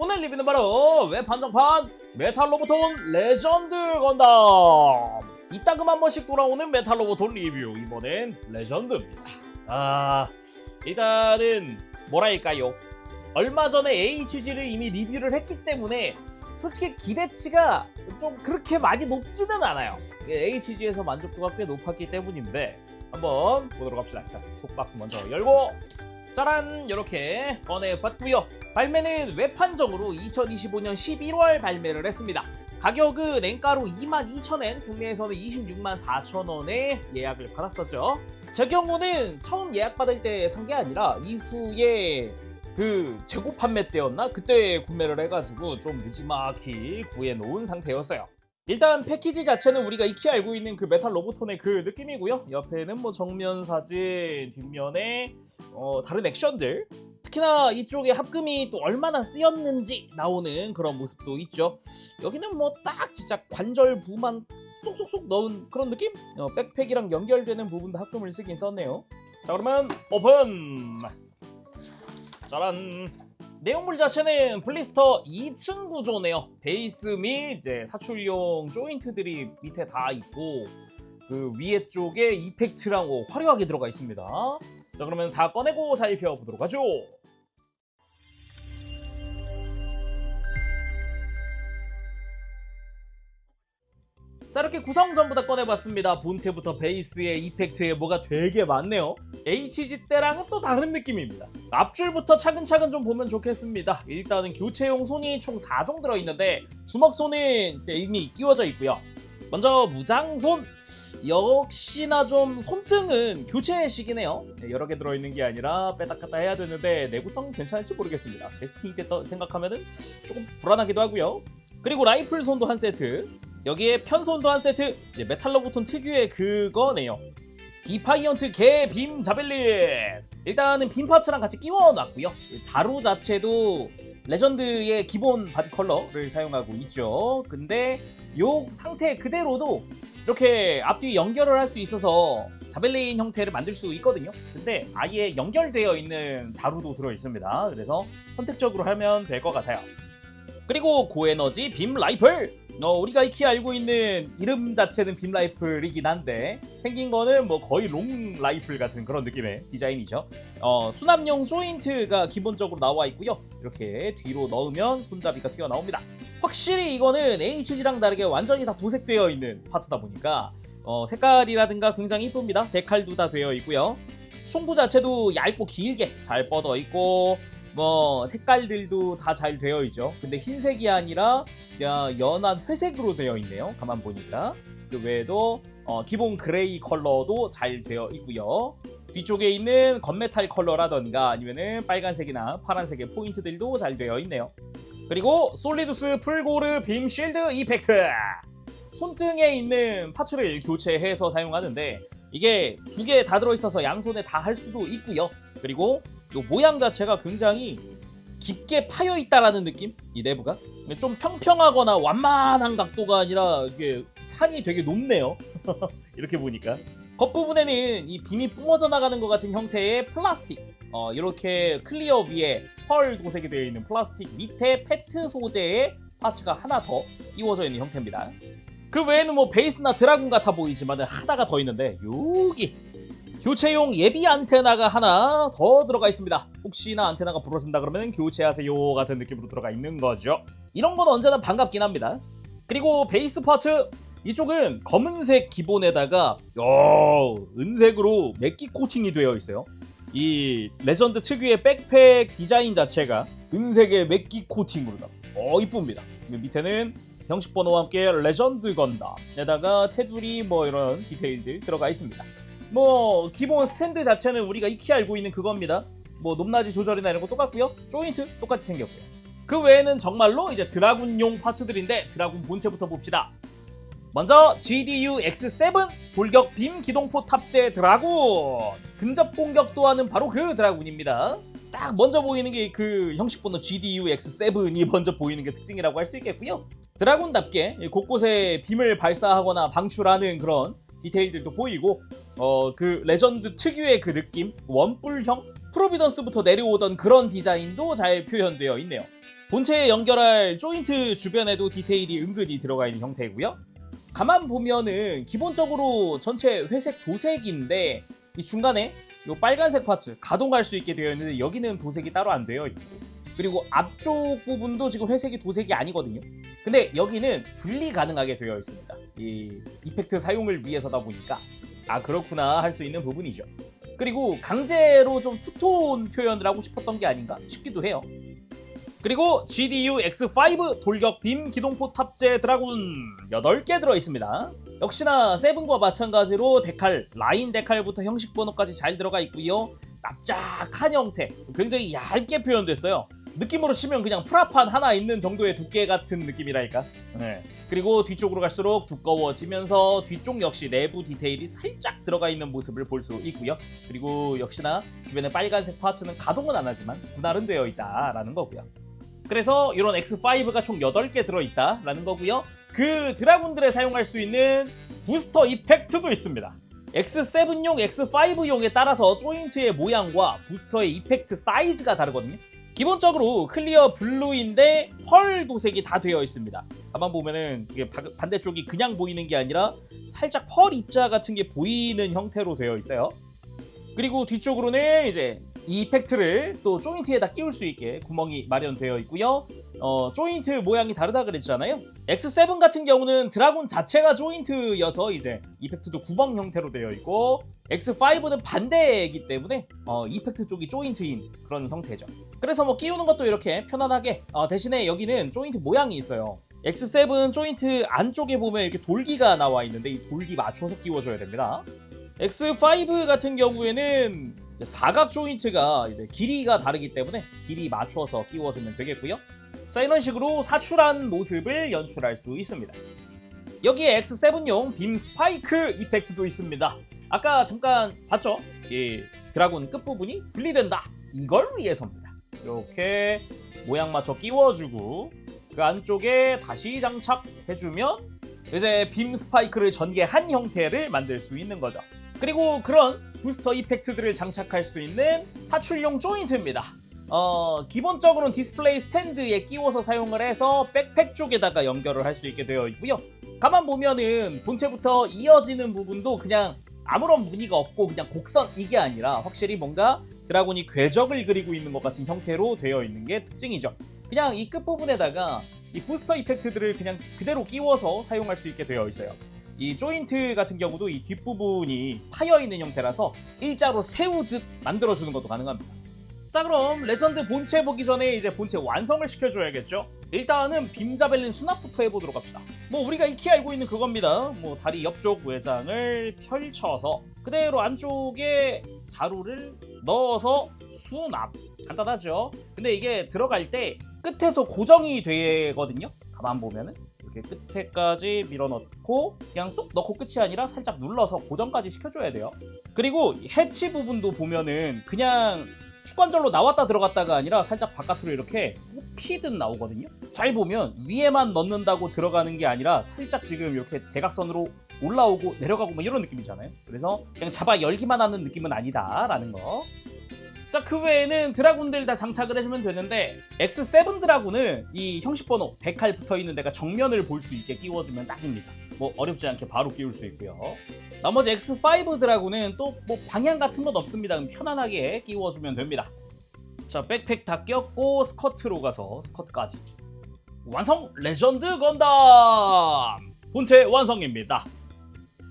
오늘 리뷰는 바로 웹 한정판 메탈 로보톤 레전드 건담. 이따금 한 번씩 돌아오는 메탈 로보톤 리뷰. 이번엔 레전드입니다. 일단은 뭐랄까요, 얼마 전에 HG를 이미 리뷰를 했기 때문에 솔직히 기대치가 좀 그렇게 많이 높지는 않아요. HG에서 만족도가 꽤 높았기 때문인데 한번 보도록 합시다. 일단 속박스 먼저 열고 짜란, 이렇게 꺼내봤고요. 발매는 웹 한정으로 2025년 11월 발매를 했습니다. 가격은 엔가로 22,000엔, 국내에서는 264,000원에 예약을 받았었죠. 제 경우는 처음 예약받을 때 산 게 아니라 이후에 그 재고 판매 때였나? 그때 구매를 해가지고 좀 늦지막히 구해놓은 상태였어요. 일단 패키지 자체는 우리가 익히 알고 있는 그 메탈 로보톤의 그 느낌이고요. 옆에는 뭐 정면 사진, 뒷면에 다른 액션들, 특히나 이쪽에 합금이 또 얼마나 쓰였는지 나오는 그런 모습도 있죠. 여기는 뭐 딱 진짜 관절부만 쏙쏙쏙 넣은 그런 느낌? 백팩이랑 연결되는 부분도 합금을 쓰긴 썼네요. 자, 그러면 오픈! 짜란! 내용물 자체는 블리스터 2층 구조네요. 베이스 및 이제 사출용 조인트들이 밑에 다 있고, 그 위에 쪽에 이펙트랑 화려하게 들어가 있습니다. 자, 그러면 다 꺼내고 살펴보도록 하죠. 자, 이렇게 구성 전부 다 꺼내봤습니다. 본체부터 베이스에 이펙트에 뭐가 되게 많네요. HG 때랑은 또 다른 느낌입니다. 앞줄부터 차근차근 좀 보면 좋겠습니다. 일단은 교체용 손이 총 4종 들어있는데 주먹손은 이미 끼워져 있고요. 먼저 무장손, 역시나 좀 손등은 교체식이네요. 여러 개 들어있는 게 아니라 빼다 깠다 해야 되는데 내구성 괜찮을지 모르겠습니다. 베스팅 때 생각하면은 조금 불안하기도 하고요. 그리고 라이플 손도 한 세트, 여기에 편손도 한 세트, 이제 메탈 로보톤 특유의 그거네요. 디파이언트 개 빔 자벨린. 일단은 빔 파츠랑 같이 끼워놨고요. 자루 자체도 레전드의 기본 바디 컬러를 사용하고 있죠. 근데 요 상태 그대로도 이렇게 앞뒤 연결을 할 수 있어서 자벨린 형태를 만들 수 있거든요. 근데 아예 연결되어 있는 자루도 들어있습니다. 그래서 선택적으로 하면 될 것 같아요. 그리고 고에너지 빔 라이플. 우리가 익히 알고 있는 이름 자체는 빔 라이플이긴 한데 생긴 거는 뭐 거의 롱 라이플 같은 그런 느낌의 디자인이죠. 수납용 조인트가 기본적으로 나와 있고요. 이렇게 뒤로 넣으면 손잡이가 튀어나옵니다. 확실히 이거는 HG랑 다르게 완전히 다 도색되어 있는 파츠다 보니까 색깔이라든가 굉장히 이쁩니다. 데칼도 다 되어 있고요. 총구 자체도 얇고 길게 잘 뻗어 있고, 뭐 색깔들도 다 잘 되어 있죠. 근데 흰색이 아니라 연한 회색으로 되어 있네요. 가만 보니까. 그 외에도 기본 그레이 컬러도 잘 되어 있고요. 뒤쪽에 있는 건메탈 컬러라던가 아니면은 빨간색이나 파란색의 포인트들도 잘 되어 있네요. 그리고 솔리두스 풀고르 빔 쉴드 이펙트. 손등에 있는 파츠를 교체해서 사용하는데 이게 두 개 다 들어있어서 양손에 다 할 수도 있고요. 그리고 이 모양 자체가 굉장히 깊게 파여있다라는 느낌? 이 내부가? 좀 평평하거나 완만한 각도가 아니라 이게 산이 되게 높네요. 이렇게 보니까. 겉부분에는 이 빔이 뿜어져 나가는 것 같은 형태의 플라스틱, 이렇게 클리어 위에 펄 도색이 되어 있는 플라스틱 밑에 페트 소재의 파츠가 하나 더 끼워져 있는 형태입니다. 그 외에는 뭐 베이스나 드라군 같아 보이지만 하나가 더 있는데 여기 교체용 예비 안테나가 하나 더 들어가 있습니다. 혹시나 안테나가 부러진다 그러면 교체하세요 같은 느낌으로 들어가 있는 거죠. 이런 건 언제나 반갑긴 합니다. 그리고 베이스 파츠, 이쪽은 검은색 기본에다가 은색으로 맥기 코팅이 되어 있어요. 이 레전드 특유의 백팩 디자인 자체가 은색의 맥기 코팅으로 이쁩니다. 밑에는 형식 번호와 함께 레전드 건담에다가 테두리 뭐 이런 디테일들 들어가 있습니다. 뭐 기본 스탠드 자체는 우리가 익히 알고 있는 그겁니다. 뭐 높낮이 조절이나 이런 거 똑같고요. 조인트 똑같이 생겼고요. 그 외에는 정말로 이제 드라군용 파츠들인데 드라군 본체부터 봅시다. 먼저 GDU X7 돌격 빔 기동포 탑재 드라군. 근접 공격도 하는 바로 그 드라군입니다. 딱 먼저 보이는 게 그 형식 번호 GDU X7이 먼저 보이는 게 특징이라고 할 수 있겠고요. 드라군답게 곳곳에 빔을 발사하거나 방출하는 그런 디테일들도 보이고, 그 레전드 특유의 그 느낌, 원뿔형 프로비던스부터 내려오던 그런 디자인도 잘 표현되어 있네요. 본체에 연결할 조인트 주변에도 디테일이 은근히 들어가 있는 형태이고요. 가만 보면은 기본적으로 전체 회색 도색인데 이 중간에 이 빨간색 파츠 가동할 수 있게 되어 있는데 여기는 도색이 따로 안 되어 있고, 그리고 앞쪽 부분도 지금 회색이 도색이 아니거든요. 근데 여기는 분리 가능하게 되어 있습니다. 이 이펙트 사용을 위해서다 보니까 아 그렇구나 할 수 있는 부분이죠. 그리고 강제로 좀 투톤 표현을 하고 싶었던 게 아닌가 싶기도 해요. 그리고 GDU X5 돌격 빔 기동포 탑재 드라군 8개 들어있습니다. 역시나 세븐과 마찬가지로 데칼, 라인 데칼부터 형식 번호까지 잘 들어가 있고요. 납작한 형태, 굉장히 얇게 표현됐어요. 느낌으로 치면 그냥 프라판 하나 있는 정도의 두께 같은 느낌이랄까. 네. 그리고 뒤쪽으로 갈수록 두꺼워지면서 뒤쪽 역시 내부 디테일이 살짝 들어가 있는 모습을 볼 수 있고요. 그리고 역시나 주변에 빨간색 파츠는 가동은 안 하지만 분할은 되어 있다라는 거고요. 그래서 이런 X5가 총 8개 들어있다라는 거고요. 그 드라군들에 사용할 수 있는 부스터 이펙트도 있습니다. X7용, X5용에 따라서 조인트의 모양과 부스터의 이펙트 사이즈가 다르거든요. 기본적으로 클리어 블루인데 펄 도색이 다 되어 있습니다. 가만 보면은 이게 반대쪽이 그냥 보이는 게 아니라 살짝 펄 입자 같은 게 보이는 형태로 되어 있어요. 그리고 뒤쪽으로는 이제 이 이펙트를 또 조인트에다 끼울 수 있게 구멍이 마련되어 있고요. 조인트 모양이 다르다 그랬잖아요. X7 같은 경우는 드라군 자체가 조인트여서 이제 이펙트도 구멍 형태로 되어 있고, X5는 반대이기 때문에 이펙트 쪽이 조인트인 그런 형태죠. 그래서 뭐 끼우는 것도 이렇게 편안하게, 대신에 여기는 조인트 모양이 있어요. X7 조인트 안쪽에 보면 이렇게 돌기가 나와 있는데 이 돌기 맞춰서 끼워줘야 됩니다. X5 같은 경우에는 사각 조인트가 이제 길이가 다르기 때문에 길이 맞춰서 끼워주면 되겠고요. 자, 이런 식으로 사출한 모습을 연출할 수 있습니다. 여기에 X7용 빔 스파이크 이펙트도 있습니다. 아까 잠깐 봤죠? 이 드라군 끝부분이 분리된다. 이걸 위해서입니다. 이렇게 모양 맞춰 끼워주고 그 안쪽에 다시 장착해주면 이제 빔 스파이크를 전개한 형태를 만들 수 있는 거죠. 그리고 그런 부스터 이펙트들을 장착할 수 있는 사출용 조인트입니다. 기본적으로는 디스플레이 스탠드에 끼워서 사용을 해서 백팩 쪽에다가 연결을 할 수 있게 되어 있고요. 가만 보면은 본체부터 이어지는 부분도 그냥 아무런 무늬가 없고 그냥 곡선 이게 아니라 확실히 뭔가 드라군이 궤적을 그리고 있는 것 같은 형태로 되어 있는 게 특징이죠. 그냥 이 끝부분에다가 이 부스터 이펙트들을 그냥 그대로 끼워서 사용할 수 있게 되어 있어요. 이 조인트 같은 경우도 이 뒷부분이 파여있는 형태라서 일자로 세우듯 만들어주는 것도 가능합니다. 자, 그럼 레전드 본체 보기 전에 이제 본체 완성을 시켜줘야겠죠. 일단은 빔자벨린 수납부터 해보도록 합시다. 뭐 우리가 익히 알고 있는 그겁니다. 뭐 다리 옆쪽 외장을 펼쳐서 그대로 안쪽에 자루를 넣어서 수납. 간단하죠. 근데 이게 들어갈 때 끝에서 고정이 되거든요. 가만 보면은 이렇게 끝에까지 밀어넣고 그냥 쏙 넣고 끝이 아니라 살짝 눌러서 고정까지 시켜줘야 돼요. 그리고 해치 부분도 보면은 그냥 축관절로 나왔다 들어갔다가 아니라 살짝 바깥으로 이렇게 뽑히듯 나오거든요. 잘 보면 위에만 넣는다고 들어가는 게 아니라 살짝 지금 이렇게 대각선으로 올라오고 내려가고 뭐 이런 느낌이잖아요. 그래서 그냥 잡아 열기만 하는 느낌은 아니다라는 거. 자, 그 외에는 드라군들 다 장착을 해주면 되는데 X7 드라군은 이 형식 번호 데칼 붙어있는 데가 정면을 볼 수 있게 끼워주면 딱입니다. 뭐 어렵지 않게 바로 끼울 수 있고요. 나머지 X5 드라군은 또 뭐 방향 같은 건 없습니다. 그럼 편안하게 끼워주면 됩니다. 자, 백팩 다 꼈고 스커트로 가서 스커트까지 완성! 레전드 건담! 본체 완성입니다.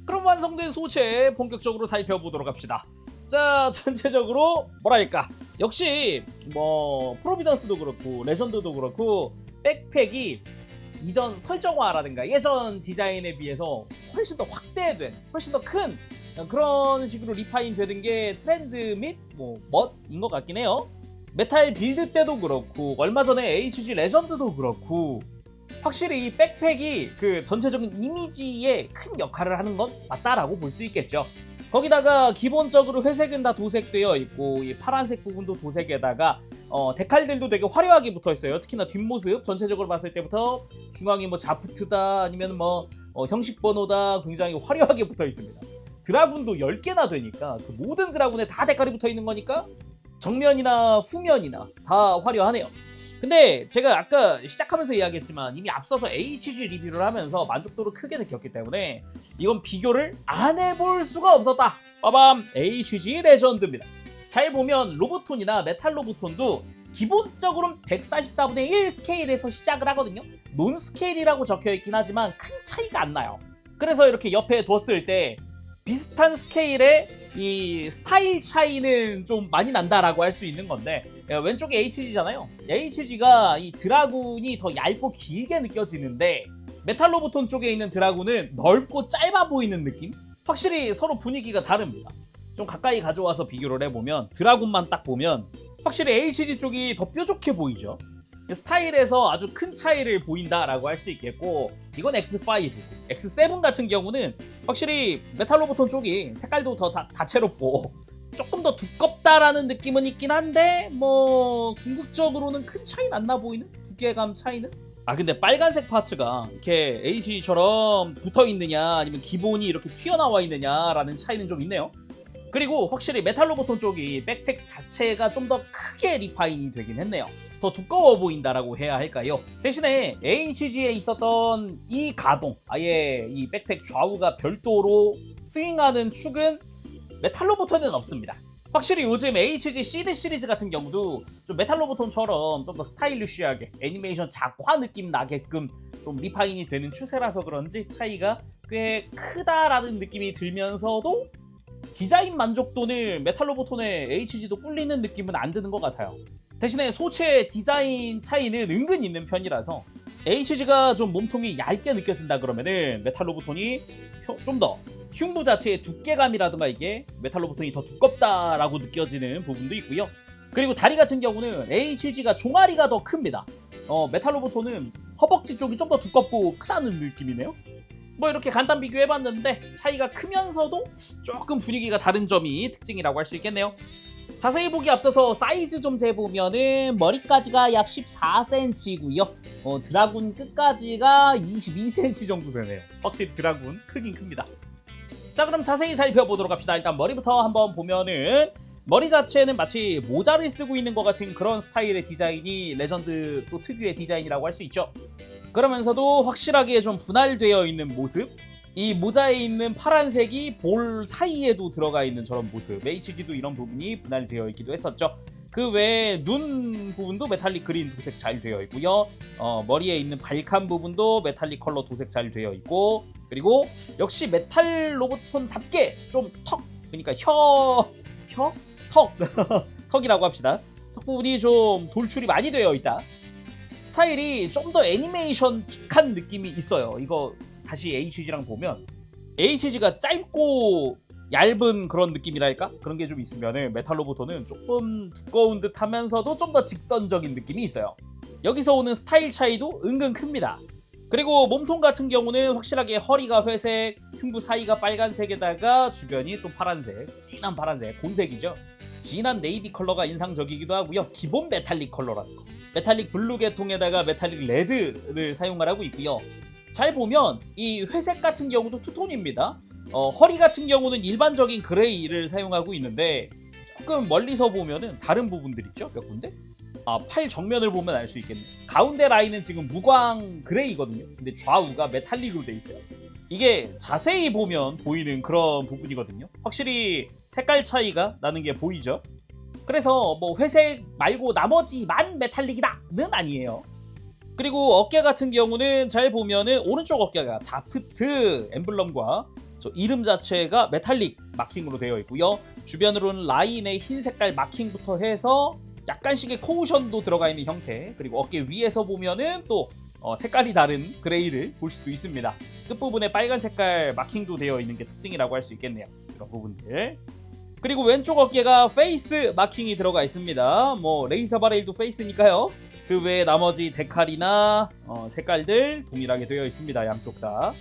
그럼 완성된 소체 본격적으로 살펴보도록 합시다. 자, 전체적으로 뭐랄까, 역시 뭐 프로비던스도 그렇고 레전드도 그렇고 백팩이 이전 설정화라든가 예전 디자인에 비해서 훨씬 더 확대된, 훨씬 더 큰 그런 식으로 리파인 되는 게 트렌드 및 뭐 멋인 것 같긴 해요. 메탈 빌드 때도 그렇고 얼마 전에 HG 레전드도 그렇고 확실히 이 백팩이 그 전체적인 이미지에 큰 역할을 하는 건 맞다라고 볼 수 있겠죠. 거기다가 기본적으로 회색은 다 도색되어 있고 이 파란색 부분도 도색에다가 데칼들도 되게 화려하게 붙어 있어요. 특히나 뒷모습 전체적으로 봤을 때부터 중앙이 뭐 자프트다 아니면 뭐 형식 번호다 굉장히 화려하게 붙어 있습니다. 드라군도 10개나 되니까 그 모든 드라군에 다 데칼이 붙어 있는 거니까 정면이나 후면이나 다 화려하네요. 근데 제가 아까 시작하면서 이야기했지만 이미 앞서서 HG 리뷰를 하면서 만족도를 크게 느꼈기 때문에 이건 비교를 안 해볼 수가 없었다. 빠밤! HG 레전드입니다. 잘 보면 로보톤이나 메탈 로보톤도 기본적으로는 144분의 1 스케일에서 시작을 하거든요. 논 스케일이라고 적혀있긴 하지만 큰 차이가 안 나요. 그래서 이렇게 옆에 뒀을 때 비슷한 스케일의 이 스타일 차이는 좀 많이 난다라고 할 수 있는 건데, 왼쪽에 HG잖아요. HG가 이 드라군이 더 얇고 길게 느껴지는데 메탈 로보톤 쪽에 있는 드라군은 넓고 짧아 보이는 느낌? 확실히 서로 분위기가 다릅니다. 좀 가까이 가져와서 비교를 해보면 드라군만 딱 보면 확실히 HG 쪽이 더 뾰족해 보이죠. 스타일에서 아주 큰 차이를 보인다라고 할 수 있겠고, 이건 X5, X7 같은 경우는 확실히 메탈 로보톤 쪽이 색깔도 더 다채롭고 조금 더 두껍다라는 느낌은 있긴 한데 뭐 궁극적으로는 큰 차이는 안 나 보이는 두께감 차이는? 근데 빨간색 파츠가 이렇게 HG처럼 붙어있느냐 아니면 기본이 이렇게 튀어나와 있느냐라는 차이는 좀 있네요. 그리고 확실히 메탈 로보톤 쪽이 백팩 자체가 좀 더 크게 리파인이 되긴 했네요. 더 두꺼워 보인다라고 해야 할까요? 대신에 HG에 있었던 이 가동, 아예 이 백팩 좌우가 별도로 스윙하는 축은 메탈 로보톤에는 없습니다. 확실히 요즘 HG 시드 시리즈 같은 경우도 좀 메탈 로보톤처럼 좀 더 스타일리쉬하게 애니메이션 작화 느낌 나게끔 좀 리파인이 되는 추세라서 그런지 차이가 꽤 크다라는 느낌이 들면서도 디자인 만족도는 메탈 로보톤의 HG도 꿀리는 느낌은 안 드는 것 같아요. 대신에 소체 디자인 차이는 은근 있는 편이라서 HG가 좀 몸통이 얇게 느껴진다 그러면은 메탈 로보톤이 좀 더 흉부 자체의 두께감이라든가 이게 메탈 로보톤이 더 두껍다라고 느껴지는 부분도 있고요. 그리고 다리 같은 경우는 HG가 종아리가 더 큽니다. 메탈 로보톤은 허벅지 쪽이 좀 더 두껍고 크다는 느낌이네요. 뭐 이렇게 간단 비교해봤는데 차이가 크면서도 조금 분위기가 다른 점이 특징이라고 할 수 있겠네요. 자세히 보기 앞서서 사이즈 좀 재보면은 머리까지가 약 14cm고요. 드라군 끝까지가 22cm 정도 되네요. 확실히 드라군 크긴 큽니다. 자, 그럼 자세히 살펴보도록 합시다. 일단 머리부터 한번 보면은 머리 자체는 마치 모자를 쓰고 있는 것 같은 그런 스타일의 디자인이 레전드 또 특유의 디자인이라고 할 수 있죠. 그러면서도 확실하게 좀 분할되어 있는 모습, 이 모자에 있는 파란색이 볼 사이에도 들어가 있는 저런 모습, HG도 이런 부분이 분할되어 있기도 했었죠. 그 외에 눈 부분도 메탈릭 그린 도색 잘 되어 있고요. 머리에 있는 발칸 부분도 메탈릭 컬러 도색 잘 되어 있고, 그리고 역시 메탈 로보톤답게 좀 턱, 그러니까 턱 턱이라고 합시다. 턱 부분이 좀 돌출이 많이 되어 있다. 스타일이 좀 더 애니메이션틱한 느낌이 있어요. 이거 다시 HG랑 보면 HG가 짧고 얇은 그런 느낌이랄까? 그런 게 좀 있으면 메탈 로보톤은 조금 두꺼운 듯 하면서도 좀 더 직선적인 느낌이 있어요. 여기서 오는 스타일 차이도 은근 큽니다. 그리고 몸통 같은 경우는 확실하게 허리가 회색, 흉부 사이가 빨간색에다가 주변이 또 파란색, 진한 파란색, 곤색이죠. 진한 네이비 컬러가 인상적이기도 하고요. 기본 메탈릭 컬러라는 거. 메탈릭 블루 계통에다가 메탈릭 레드를 사용을 하고 있고요. 잘 보면 이 회색 같은 경우도 투톤입니다. 허리 같은 경우는 일반적인 그레이를 사용하고 있는데 조금 멀리서 보면은 다른 부분들 있죠? 몇 군데? 팔 정면을 보면 알 수 있겠네요. 가운데 라인은 지금 무광 그레이거든요. 근데 좌우가 메탈릭으로 돼 있어요. 이게 자세히 보면 보이는 그런 부분이거든요. 확실히 색깔 차이가 나는 게 보이죠? 그래서 뭐 회색 말고 나머지만 메탈릭이다는 아니에요. 그리고 어깨 같은 경우는 잘 보면은 오른쪽 어깨가 자프트 엠블럼과 저 이름 자체가 메탈릭 마킹으로 되어 있고요. 주변으로는 라인의 흰 색깔 마킹부터 해서 약간씩의 코우션도 들어가 있는 형태, 그리고 어깨 위에서 보면은 또 색깔이 다른 그레이를 볼 수도 있습니다. 끝부분에 빨간 색깔 마킹도 되어 있는 게 특징이라고 할 수 있겠네요. 이런 부분들. 그리고 왼쪽 어깨가 페이스 마킹이 들어가 있습니다. 뭐 레이저 바레일도 페이스니까요. 그 외에 나머지 데칼이나 색깔들 동일하게 되어 있습니다. 양쪽 다.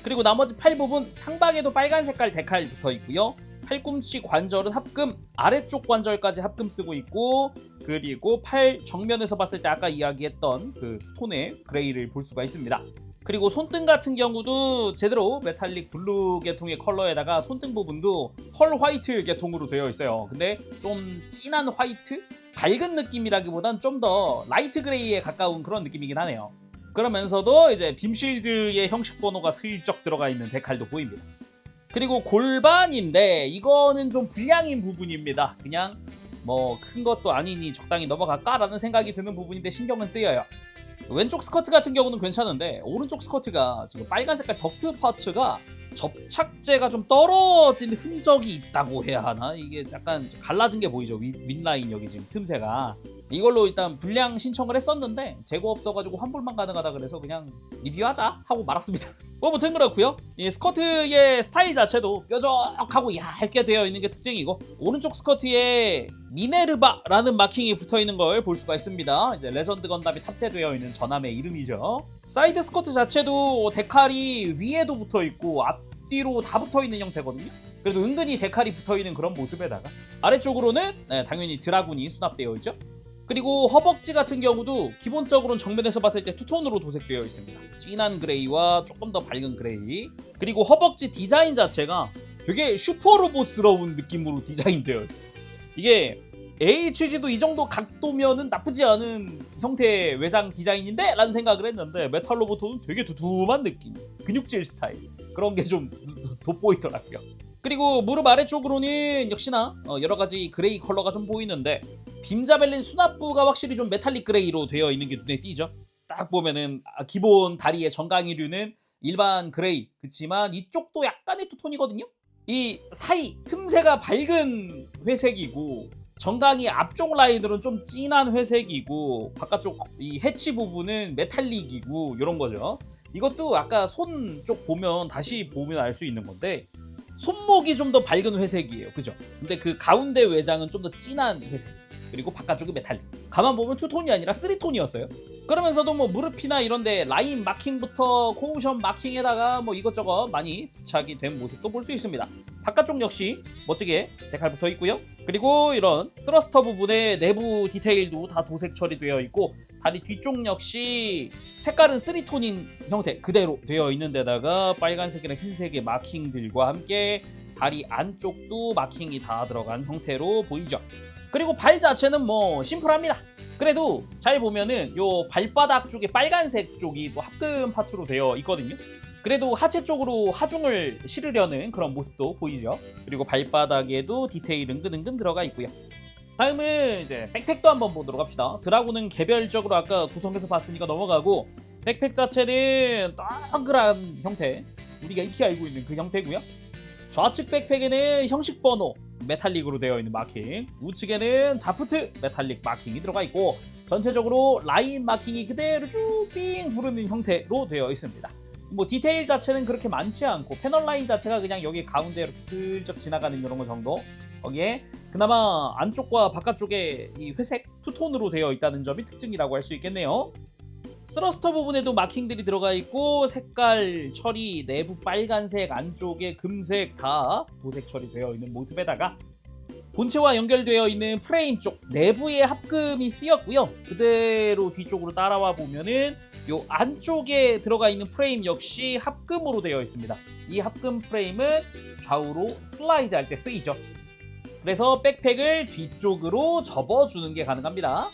그리고 나머지 팔 부분 상방에도 빨간 색깔 데칼 붙어 있고요. 팔꿈치 관절은 합금, 아래쪽 관절까지 합금 쓰고 있고, 그리고 팔 정면에서 봤을 때 아까 이야기했던 그 투톤의 그레이를 볼 수가 있습니다. 그리고 손등 같은 경우도 제대로 메탈릭 블루 계통의 컬러에다가 손등 부분도 펄 화이트 계통으로 되어 있어요. 근데 좀 진한 화이트? 밝은 느낌이라기보단 좀 더 라이트 그레이에 가까운 그런 느낌이긴 하네요. 그러면서도 이제 빔실드의 형식 번호가 슬쩍 들어가 있는 데칼도 보입니다. 그리고 골반인데 이거는 좀 불량인 부분입니다. 그냥 뭐 큰 것도 아니니 적당히 넘어갈까라는 생각이 드는 부분인데 신경은 쓰여요. 왼쪽 스커트 같은 경우는 괜찮은데 오른쪽 스커트가 지금 빨간 색깔 덕트 파츠가 접착제가 좀 떨어진 흔적이 있다고 해야 하나? 이게 약간 갈라진 게 보이죠? 윗라인 여기 지금 틈새가. 이걸로 일단 불량 신청을 했었는데 재고 없어가지고 환불만 가능하다 그래서 그냥 리뷰하자 하고 말았습니다. 뭐 아무튼 그렇고요. 이 스커트의 스타일 자체도 뾰족하고 얇게 되어 있는 게 특징이고 오른쪽 스커트에 미네르바라는 마킹이 붙어 있는 걸 볼 수가 있습니다. 이제 레전드 건담이 탑재되어 있는 전함의 이름이죠. 사이드 스커트 자체도 데칼이 위에도 붙어 있고 앞뒤로 다 붙어 있는 형태거든요. 그래도 은근히 데칼이 붙어 있는 그런 모습에다가 아래쪽으로는 당연히 드라군이 수납되어 있죠. 그리고 허벅지 같은 경우도 기본적으로는 정면에서 봤을 때 투톤으로 도색되어 있습니다. 진한 그레이와 조금 더 밝은 그레이. 그리고 허벅지 디자인 자체가 되게 슈퍼로봇스러운 느낌으로 디자인되어 있어요. 이게 HG도 이 정도 각도면은 나쁘지 않은 형태의 외장 디자인인데? 라는 생각을 했는데 메탈로보토는 되게 두툼한 느낌, 근육질 스타일 그런 게 좀 돋보이더라고요. 그리고 무릎 아래쪽으로는 역시나 여러가지 그레이 컬러가 좀 보이는데 빔자벨린 수납부가 확실히 좀 메탈릭 그레이로 되어 있는 게 눈에 띄죠. 딱 보면은 기본 다리의 정강이류는 일반 그레이, 그치만 이쪽도 약간의 투톤이거든요. 이 사이 틈새가 밝은 회색이고 정강이 앞쪽 라인들은 좀 진한 회색이고 바깥쪽 이 해치 부분은 메탈릭이고 이런 거죠. 이것도 아까 손 쪽 보면 다시 보면 알 수 있는 건데 손목이 좀 더 밝은 회색이에요. 그죠? 근데 그 가운데 외장은 좀 더 진한 회색. 그리고 바깥쪽이 메탈릭. 가만 보면 투톤이 아니라 쓰리톤이었어요. 그러면서도 뭐 무릎이나 이런데 라인 마킹부터 코우션 마킹에다가 뭐 이것저것 많이 부착이 된 모습도 볼 수 있습니다. 바깥쪽 역시 멋지게 데칼 붙어 있고요. 그리고 이런 스러스터 부분의 내부 디테일도 다 도색 처리되어 있고 다리 뒤쪽 역시 색깔은 3톤인 형태 그대로 되어 있는 데다가 빨간색이나 흰색의 마킹들과 함께 다리 안쪽도 마킹이 다 들어간 형태로 보이죠. 그리고 발 자체는 뭐 심플합니다. 그래도 잘 보면은 요 발바닥 쪽에 빨간색 쪽이 또 합금 파츠로 되어 있거든요. 그래도 하체 쪽으로 하중을 실으려는 그런 모습도 보이죠. 그리고 발바닥에도 디테일 은근은근 들어가 있고요. 다음은 이제 백팩도 한번 보도록 합시다. 드라군은 개별적으로 아까 구성해서 봤으니까 넘어가고 백팩 자체는 동그란 형태, 우리가 익히 알고 있는 그 형태고요. 좌측 백팩에는 형식 번호 메탈릭으로 되어 있는 마킹, 우측에는 자프트 메탈릭 마킹이 들어가 있고 전체적으로 라인 마킹이 그대로 쭉 삥 두르는 형태로 되어 있습니다. 뭐 디테일 자체는 그렇게 많지 않고 패널 라인 자체가 그냥 여기 가운데 이렇게 슬쩍 지나가는 이런 거 정도. 거기에 그나마 안쪽과 바깥쪽에 이 회색 투톤으로 되어 있다는 점이 특징이라고 할 수 있겠네요. 스러스터 부분에도 마킹들이 들어가 있고 색깔 처리, 내부 빨간색, 안쪽에 금색 다 도색 처리되어 있는 모습에다가 본체와 연결되어 있는 프레임 쪽 내부에 합금이 쓰였고요. 그대로 뒤쪽으로 따라와 보면은 요 안쪽에 들어가 있는 프레임 역시 합금으로 되어 있습니다. 이 합금 프레임은 좌우로 슬라이드 할 때 쓰이죠. 그래서 백팩을 뒤쪽으로 접어주는 게 가능합니다.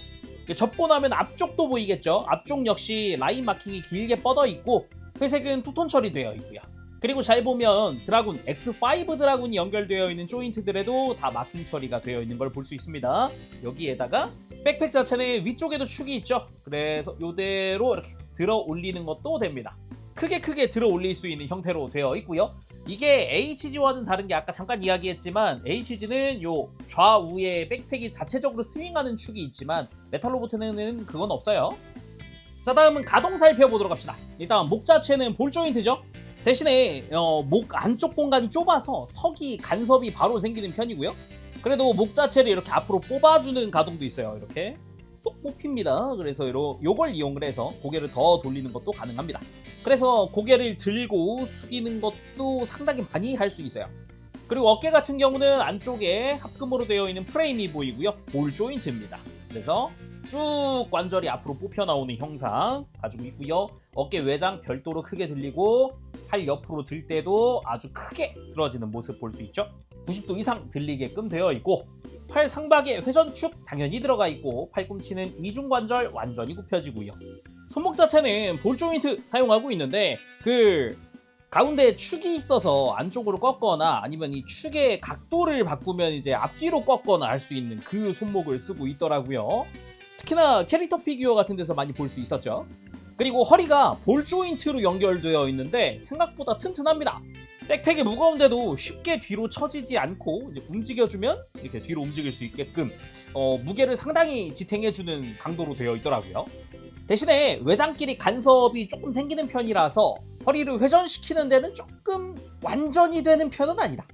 접고 나면 앞쪽도 보이겠죠. 앞쪽 역시 라인 마킹이 길게 뻗어 있고 회색은 투톤 처리되어 있고요. 그리고 잘 보면 드라군 X5 드라군이 연결되어 있는 조인트들에도 다 마킹 처리가 되어 있는 걸 볼 수 있습니다. 여기에다가 백팩 자체는 위쪽에도 축이 있죠. 그래서 이대로 이렇게 들어 올리는 것도 됩니다. 크게 들어 올릴 수 있는 형태로 되어 있고요. 이게 HG와는 다른 게 아까 잠깐 이야기했지만 HG는 요 좌우에 백팩이 자체적으로 스윙하는 축이 있지만 메탈로보트는 그건 없어요. 자, 다음은 가동 살펴보도록 합시다. 일단 목 자체는 볼 조인트죠. 대신에 목 안쪽 공간이 좁아서 턱이 간섭이 바로 생기는 편이고요. 그래도 목 자체를 이렇게 앞으로 뽑아주는 가동도 있어요. 이렇게 쏙 뽑힙니다. 그래서 요걸 이용을 해서 고개를 더 돌리는 것도 가능합니다. 그래서 고개를 들고 숙이는 것도 상당히 많이 할 수 있어요. 그리고 어깨 같은 경우는 안쪽에 합금으로 되어 있는 프레임이 보이고요. 볼 조인트입니다. 그래서 쭉 관절이 앞으로 뽑혀 나오는 형상 가지고 있고요. 어깨 외장 별도로 크게 들리고 팔 옆으로 들 때도 아주 크게 들어지는 모습 볼 수 있죠. 90도 이상 들리게끔 되어 있고 팔 상박에 회전축 당연히 들어가 있고 팔꿈치는 이중관절 완전히 굽혀지고요. 손목 자체는 볼 조인트 사용하고 있는데 그 가운데 축이 있어서 안쪽으로 꺾거나 아니면 이 축의 각도를 바꾸면 이제 앞뒤로 꺾거나 할 수 있는 그 손목을 쓰고 있더라고요. 특히나 캐릭터 피규어 같은 데서 많이 볼 수 있었죠. 그리고 허리가 볼 조인트로 연결되어 있는데 생각보다 튼튼합니다. 백팩이 무거운데도 쉽게 뒤로 처지지 않고 이제 움직여주면 이렇게 뒤로 움직일 수 있게끔 무게를 상당히 지탱해주는 강도로 되어 있더라고요. 대신에 외장끼리 간섭이 조금 생기는 편이라서 허리를 회전시키는 데는 조금 완전히 되는 편은 아니다.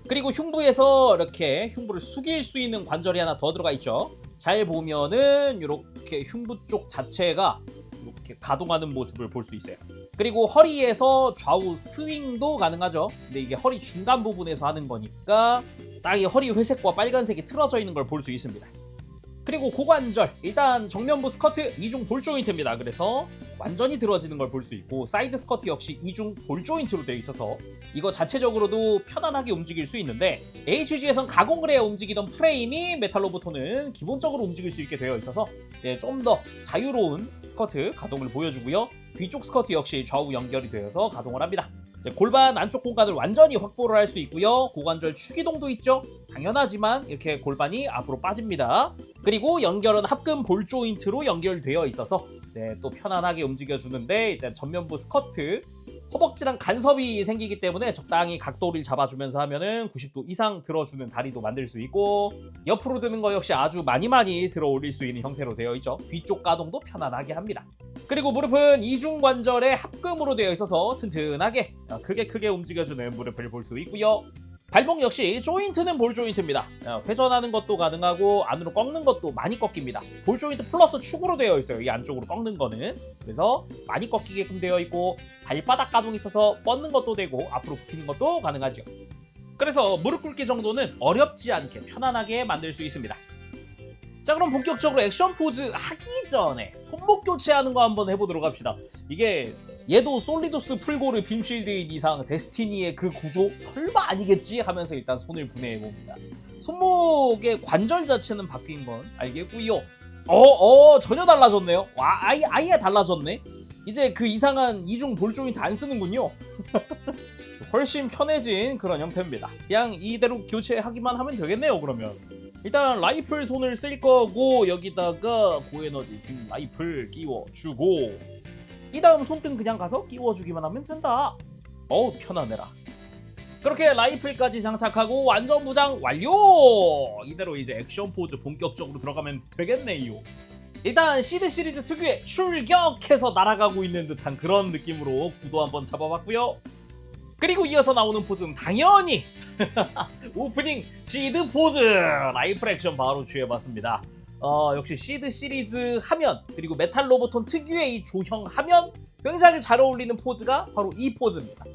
그리고 흉부에서 이렇게 흉부를 숙일 수 있는 관절이 하나 더 들어가 있죠. 잘 보면은 이렇게 흉부 쪽 자체가 이렇게 가동하는 모습을 볼 수 있어요. 그리고 허리에서 좌우 스윙도 가능하죠. 근데 이게 허리 중간 부분에서 하는 거니까 딱 이 허리 회색과 빨간색이 틀어져 있는 걸 볼 수 있습니다. 그리고 고관절, 일단 정면부 스커트 이중 볼 조인트입니다. 그래서 완전히 들어지는 걸 볼 수 있고 사이드 스커트 역시 이중 볼 조인트로 되어 있어서 이거 자체적으로도 편안하게 움직일 수 있는데 HG에선 가공을 해야 움직이던 프레임이 메탈로부터는 기본적으로 움직일 수 있게 되어 있어서 좀 더 자유로운 스커트 가동을 보여주고요. 뒤쪽 스커트 역시 좌우 연결이 되어서 가동을 합니다. 골반 안쪽 공간을 완전히 확보를 할 수 있고요. 고관절 축이동도 있죠. 당연하지만 이렇게 골반이 앞으로 빠집니다. 그리고 연결은 합금 볼 조인트로 연결되어 있어서 이제 또 편안하게 움직여주는데 일단 전면부 스커트 허벅지랑 간섭이 생기기 때문에 적당히 각도를 잡아주면서 하면은 90도 이상 들어주는 다리도 만들 수 있고 옆으로 드는 거 역시 아주 많이 들어 올릴 수 있는 형태로 되어 있죠. 뒤쪽 가동도 편안하게 합니다. 그리고 무릎은 이중관절의 합금으로 되어 있어서 튼튼하게 크게 움직여주는 무릎을 볼 수 있고요. 발목 역시 조인트는 볼 조인트입니다. 회전하는 것도 가능하고 안으로 꺾는 것도 많이 꺾입니다. 볼 조인트 플러스 축으로 되어 있어요. 이 안쪽으로 꺾는 거는. 그래서 많이 꺾이게끔 되어 있고 발바닥 가동이 있어서 뻗는 것도 되고 앞으로 굽히는 것도 가능하죠. 그래서 무릎 꿇기 정도는 어렵지 않게 편안하게 만들 수 있습니다. 자, 그럼 본격적으로 액션 포즈 하기 전에 손목 교체하는 거 한번 해보도록 합시다. 이게 얘도 솔리도스 풀고르 빔실드인 이상 데스티니의 그 구조 설마 아니겠지 하면서 일단 손을 분해해봅니다. 손목의 관절 자체는 바뀐 건 알겠고요. 전혀 달라졌네요. 와, 아예 달라졌네. 이제 그 이상한 이중 볼 조인트 안 쓰는군요. 훨씬 편해진 그런 형태입니다. 그냥 이대로 교체하기만 하면 되겠네요. 그러면 일단 라이플 손을 쓸 거고 여기다가 고에너지 빔 라이플 끼워주고 이 다음 손등 그냥 가서 끼워주기만 하면 된다. 어우 편하네라. 그렇게 라이플까지 장착하고 완전 무장 완료! 이대로 이제 액션 포즈 본격적으로 들어가면 되겠네요. 일단 시드 시리즈 특유의 출격해서 날아가고 있는 듯한 그런 느낌으로 구도 한번 잡아봤고요. 그리고 이어서 나오는 포즈는 당연히 오프닝 시드 포즈 라이플 액션 바로 취해봤습니다. 역시 시드 시리즈 하면 그리고 메탈 로보톤 특유의 이 조형 하면 굉장히 잘 어울리는 포즈가 바로 이 포즈입니다.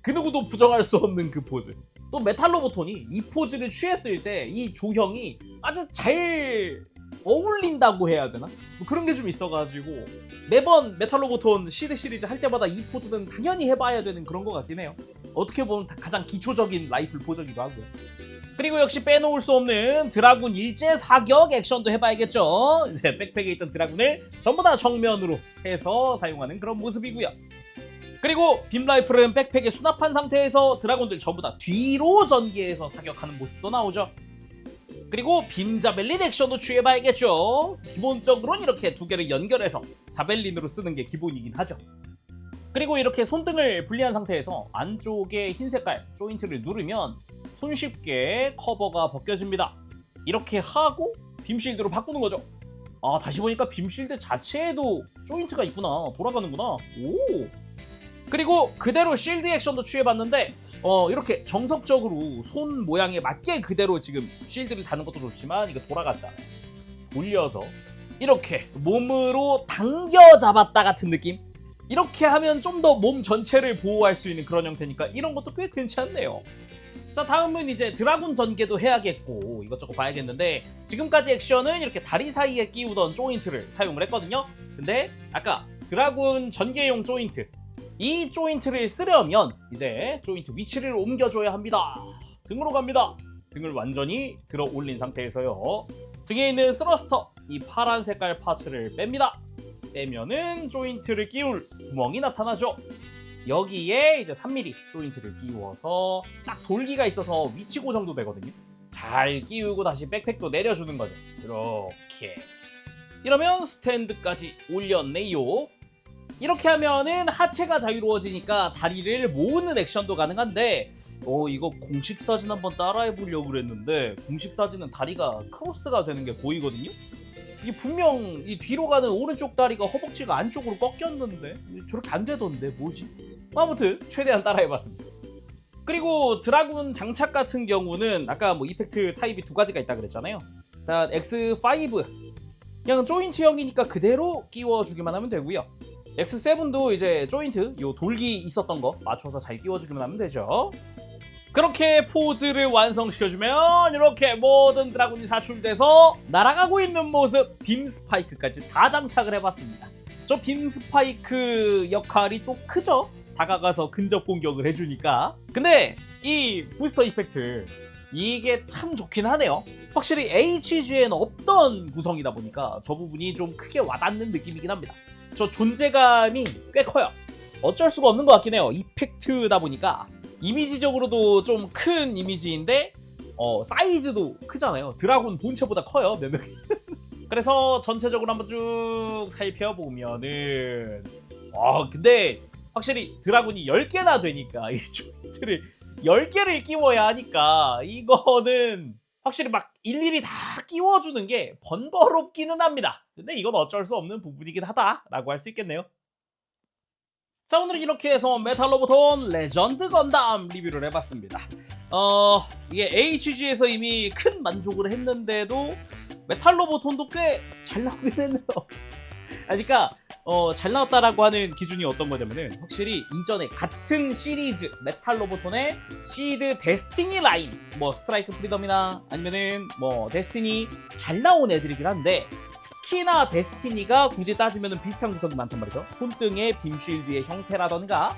그 누구도 부정할 수 없는 그 포즈. 또 메탈 로보톤이 이 포즈를 취했을 때 이 조형이 아주 잘 어울린다고 해야 되나? 뭐 그런 게 좀 있어가지고 매번 메탈 로보톤 시드 시리즈 할 때마다 이 포즈는 당연히 해봐야 되는 그런 것 같긴 해요. 어떻게 보면 가장 기초적인 라이플 포즈이기도 하고요. 그리고 역시 빼놓을 수 없는 드라군 일제 사격 액션도 해봐야겠죠. 이제 백팩에 있던 드라군을 전부 다 정면으로 해서 사용하는 그런 모습이고요. 그리고 빔 라이플은 백팩에 수납한 상태에서 드라군들 전부 다 뒤로 전개해서 사격하는 모습도 나오죠. 그리고 빔 자벨린 액션도 취해봐야겠죠. 기본적으로는 이렇게 두 개를 연결해서 자벨린으로 쓰는 게 기본이긴 하죠. 그리고 이렇게 손등을 분리한 상태에서 안쪽에 흰 색깔 조인트를 누르면 손쉽게 커버가 벗겨집니다. 이렇게 하고 빔실드로 바꾸는 거죠. 다시 보니까 빔실드 자체에도 조인트가 있구나. 돌아가는구나. 오. 그리고 그대로 실드 액션도 취해봤는데 이렇게 정석적으로 손 모양에 맞게 그대로 지금 실드를 다는 것도 좋지만 이거 돌아갔잖아요. 돌려서 이렇게 몸으로 당겨 잡았다 같은 느낌? 이렇게 하면 좀 더 몸 전체를 보호할 수 있는 그런 형태니까 이런 것도 꽤 괜찮네요. 자, 다음은 이제 드라군 전개도 해야겠고 이것저것 봐야겠는데, 지금까지 액션은 이렇게 다리 사이에 끼우던 조인트를 사용을 했거든요. 근데 아까 드라군 전개용 조인트, 이 조인트를 쓰려면 이제 조인트 위치를 옮겨줘야 합니다. 등으로 갑니다. 등을 완전히 들어 올린 상태에서요, 등에 있는 스러스터, 이 파란 색깔 파츠를 뺍니다. 빼면은 조인트를 끼울 구멍이 나타나죠. 여기에 이제 3mm 조인트를 끼워서 딱 돌기가 있어서 위치 고정도 되거든요. 잘 끼우고 다시 백팩도 내려주는 거죠. 이렇게. 이러면 스탠드까지 올렸네요. 이렇게 하면은 하체가 자유로워지니까 다리를 모으는 액션도 가능한데, 이거 공식 사진 한번 따라해 보려고 그랬는데 공식 사진은 다리가 크로스가 되는 게 보이거든요. 이게 분명 이 뒤로 가는 오른쪽 다리가 허벅지가 안쪽으로 꺾였는데 저렇게 안 되던데 뭐지? 아무튼 최대한 따라해봤습니다. 그리고 드라군 장착 같은 경우는 아까 뭐 이펙트 타입이 두 가지가 있다 그랬잖아요. 일단 X5 그냥 조인트형이니까 그대로 끼워주기만 하면 되고요. X7도 이제 조인트 요 돌기 있었던 거 맞춰서 잘 끼워주기만 하면 되죠. 그렇게 포즈를 완성시켜주면 이렇게 모든 드라군이 사출돼서 날아가고 있는 모습, 빔 스파이크까지 다 장착을 해봤습니다. 저 빔 스파이크 역할이 또 크죠? 다가가서 근접 공격을 해주니까. 근데 이 부스터 이펙트 이게 참 좋긴 하네요. 확실히 HG에는 없던 구성이다 보니까 저 부분이 좀 크게 와닿는 느낌이긴 합니다. 저 존재감이 꽤 커요. 어쩔 수가 없는 것 같긴 해요. 이펙트다 보니까 이미지적으로도 좀 큰 이미지인데 사이즈도 크잖아요. 드라군 본체보다 커요, 몇몇이. 그래서 전체적으로 한번 쭉 살펴보면은 근데 확실히 드라군이 10개나 되니까 이 조인트를 10개를 끼워야 하니까 이거는 확실히 막 일일이 다 끼워주는 게 번거롭기는 합니다. 근데 이건 어쩔 수 없는 부분이긴 하다라고 할 수 있겠네요. 자, 오늘은 이렇게 해서 메탈 로보톤 레전드 건담 리뷰를 해봤습니다. 이게 HG에서 이미 큰 만족을 했는데도 메탈 로보톤도 꽤 잘 나오긴 했네요. 그러니까 잘 나왔다라고 하는 기준이 어떤 거냐면은, 확실히 이전에 같은 시리즈 메탈 로보톤의 시드 데스티니 라인, 뭐 스트라이크 프리덤이나 아니면은 뭐 데스티니 잘 나온 애들이긴 한데, 특히나 데스티니가 굳이 따지면 비슷한 구석이 많단 말이죠. 손등의 빔쉴드의 형태라던가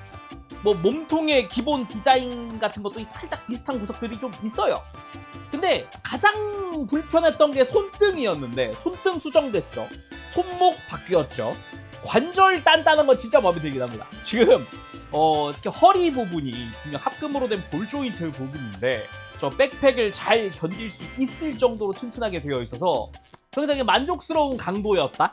뭐 몸통의 기본 디자인 같은 것도 살짝 비슷한 구석들이 좀 있어요. 근데 가장 불편했던 게 손등이었는데 손등 수정됐죠. 손목 바뀌었죠. 관절 단단한 거 진짜 마음에 들긴 합니다. 지금 특히 허리 부분이 분명 합금으로 된 볼 조인트 부분인데 저 백팩을 잘 견딜 수 있을 정도로 튼튼하게 되어 있어서 굉장히 만족스러운 강도였다.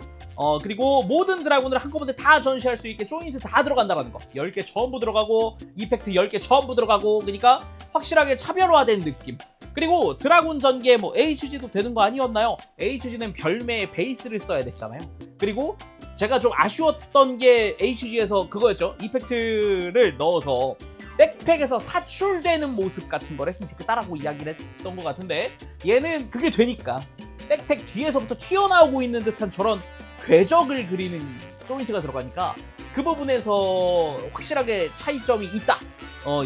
그리고 모든 드라군을 한꺼번에 다 전시할 수 있게 조인트 다 들어간다는 거. 10개 전부 들어가고 이펙트 10개 전부 들어가고, 그러니까 확실하게 차별화된 느낌. 그리고 드라군 전개 뭐 HG도 되는 거 아니었나요? HG는 별매의 베이스를 써야 됐잖아요. 그리고 제가 좀 아쉬웠던 게 HG에서 그거였죠. 이펙트를 넣어서 백팩에서 사출되는 모습 같은 걸 했으면 좋겠다라고 이야기를 했던 것 같은데, 얘는 그게 되니까 백팩 뒤에서부터 튀어나오고 있는 듯한 저런 궤적을 그리는 조인트가 들어가니까 그 부분에서 확실하게 차이점이 있다.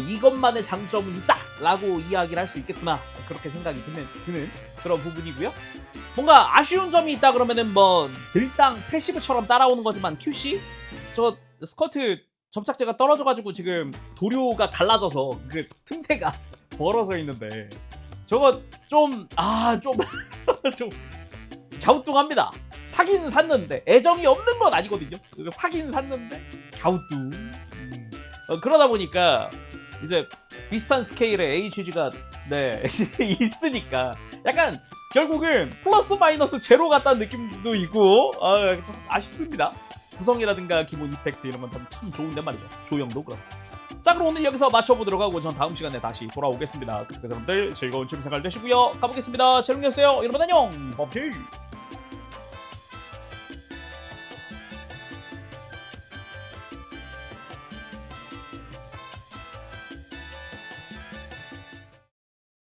이것만의 장점은 있다 라고 이야기를 할 수 있겠구나, 그렇게 생각이 드는 그런 부분이고요. 뭔가 아쉬운 점이 있다 그러면은 뭐 늘상 패시브처럼 따라오는 거지만 QC 저 스커트 접착제가 떨어져가지고 지금 도료가 갈라져서 그 틈새가 벌어져 있는데, 저거 좀 좀 갸우뚱합니다. 사긴 샀는데 애정이 없는 건 아니거든요. 사긴 샀는데 갸우뚱. 그러다 보니까 이제 비슷한 스케일의 HG가 있으니까 약간 결국은 플러스 마이너스 제로 같다는 느낌도 있고 좀 아쉽습니다. 구성이라든가 기본 이펙트 이런 건 참 좋은데 말이죠. 조형도 그렇고. 자, 그럼 오늘 여기서 마쳐보도록 하고 전 다음 시간에 다시 돌아오겠습니다. 그때까지 여러분들 즐거운 취미생활 되시고요. 가보겠습니다. 재롱이었어요. 여러분 안녕. 법치.